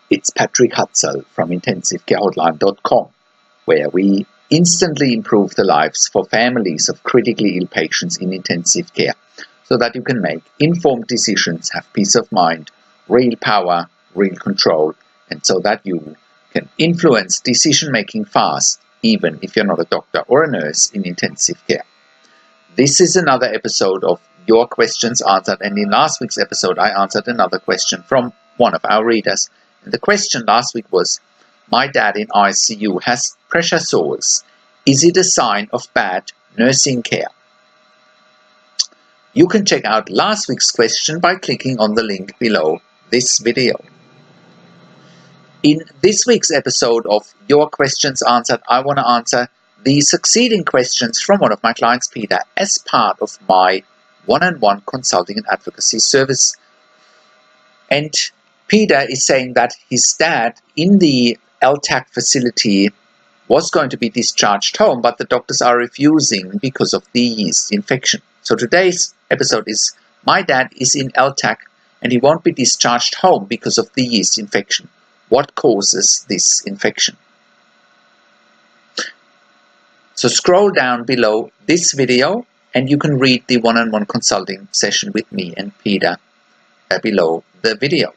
It's Patrick Hutzel from IntensiveCareHotline.com, where we instantly improve the lives for families of critically ill patients in intensive care, so that you can make informed decisions, have peace of mind, real power, real control, and so that you can influence decision-making fast, even if you're not a doctor or a nurse in intensive care. This is another episode of Your Questions Answered, and in last week's episode I answered another question from one of our readers. And the question last week was, my dad in ICU has pressure sores. Is it a sign of bad nursing care? You can check out last week's question by clicking on the link below this video. In this week's episode of Your Questions Answered, I want to answer the succeeding questions from one of my clients, Peter, as part of my one-on-one consulting and advocacy service. And Peter is saying that his dad in the LTAC facility was going to be discharged home, but the doctors are refusing because of the yeast infection. So today's episode is, my dad is in LTAC and he won't be discharged home because of the yeast infection. What causes this infection? So scroll down below this video and you can read the one-on-one consulting session with me and Peter below the video.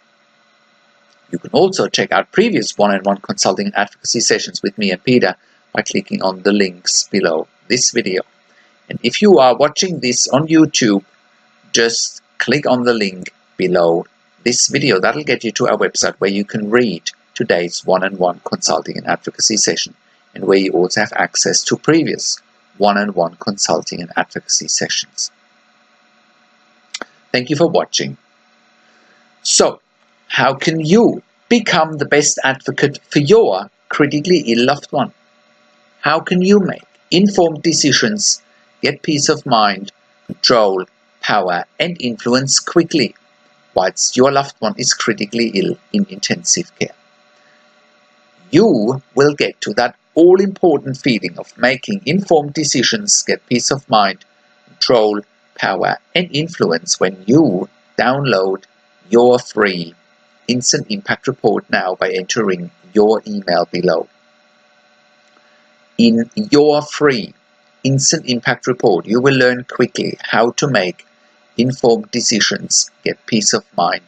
You can also check out previous one-on-one consulting and advocacy sessions with me and Peter by clicking on the links below this video. And if you are watching this on YouTube, just click on the link below this video. That'll get you to our website where you can read today's one-on-one consulting and advocacy session, and where you also have access to previous one-on-one consulting and advocacy sessions. Thank you for watching. So, how can you become the best advocate for your critically ill loved one? How can you make informed decisions, get peace of mind, control, power, and influence quickly whilst your loved one is critically ill in intensive care? You will get to that all-important feeling of making informed decisions, get peace of mind, control, power, and influence when you download your free Instant Impact Report now by entering your email below. In your free Instant Impact Report, you will learn quickly how to make informed decisions, get peace of mind,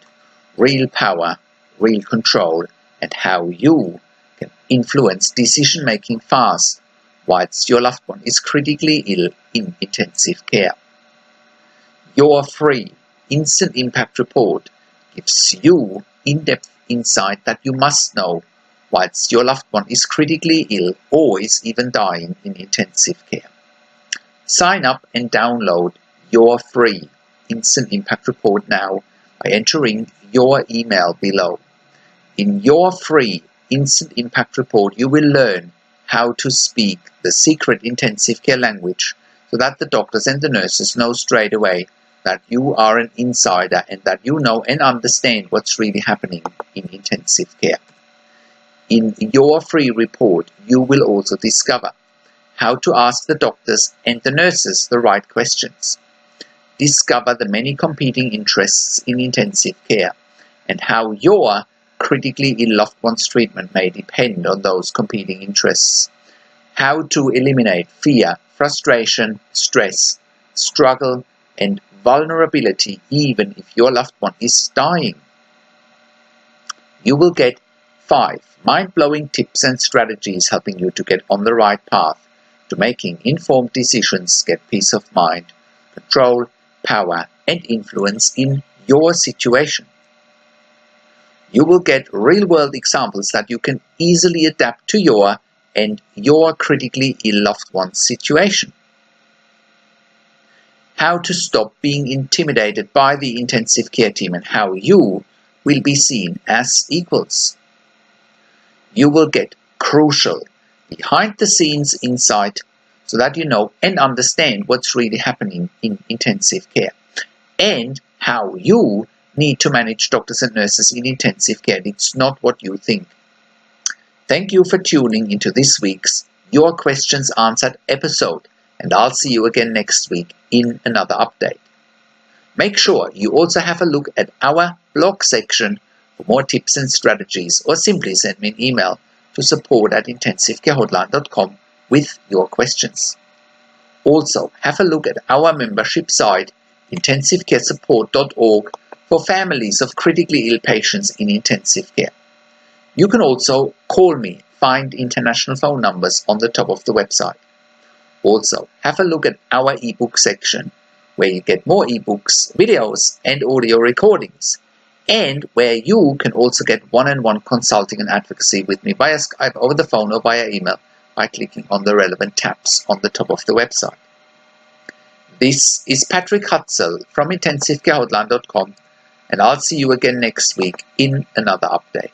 real power, real control, and how you can influence decision-making fast whilst your loved one is critically ill in intensive care. Your free Instant Impact Report gives you in-depth insight that you must know whilst your loved one is critically ill or is even dying in intensive care. Sign up and download your free Instant Impact Report now by entering your email below. In your free Instant Impact Report, you will learn how to speak the secret intensive care language so that the doctors and the nurses know straight away that you are an insider and that you know and understand what's really happening in intensive care. In your free report, you will also discover how to ask the doctors and the nurses the right questions, discover the many competing interests in intensive care, and how your critically ill loved one's treatment may depend on those competing interests, how to eliminate fear, frustration, stress, struggle, and vulnerability even if your loved one is dying. You will get 5 mind-blowing tips and strategies helping you to get on the right path to making informed decisions, get peace of mind, control, power, and influence in your situation. You will get real-world examples that you can easily adapt to your critically ill loved one's situation. How to stop being intimidated by the intensive care team and how you will be seen as equals. You will get crucial behind-the-scenes insight so that you know and understand what's really happening in intensive care and how you need to manage doctors and nurses in intensive care. It's not what you think. Thank you for tuning into this week's Your Questions Answered episode, and I'll see you again next week in another update. Make sure you also have a look at our blog section For more tips and strategies, or simply send me an email to support@intensivecare.hotline.com with your questions. Also, have a look at our membership site, intensivecaresupport.org, for families of critically ill patients in intensive care. You can also call me, find international phone numbers on the top of the website. Also, have a look at our ebook section, where you get more ebooks, videos, and audio recordings, and where you can also get one-on-one consulting and advocacy with me via Skype, over the phone, or via email by clicking on the relevant tabs on the top of the website. This is Patrick Hutzel from intensivecare.hotline.com, and I'll see you again next week in another update.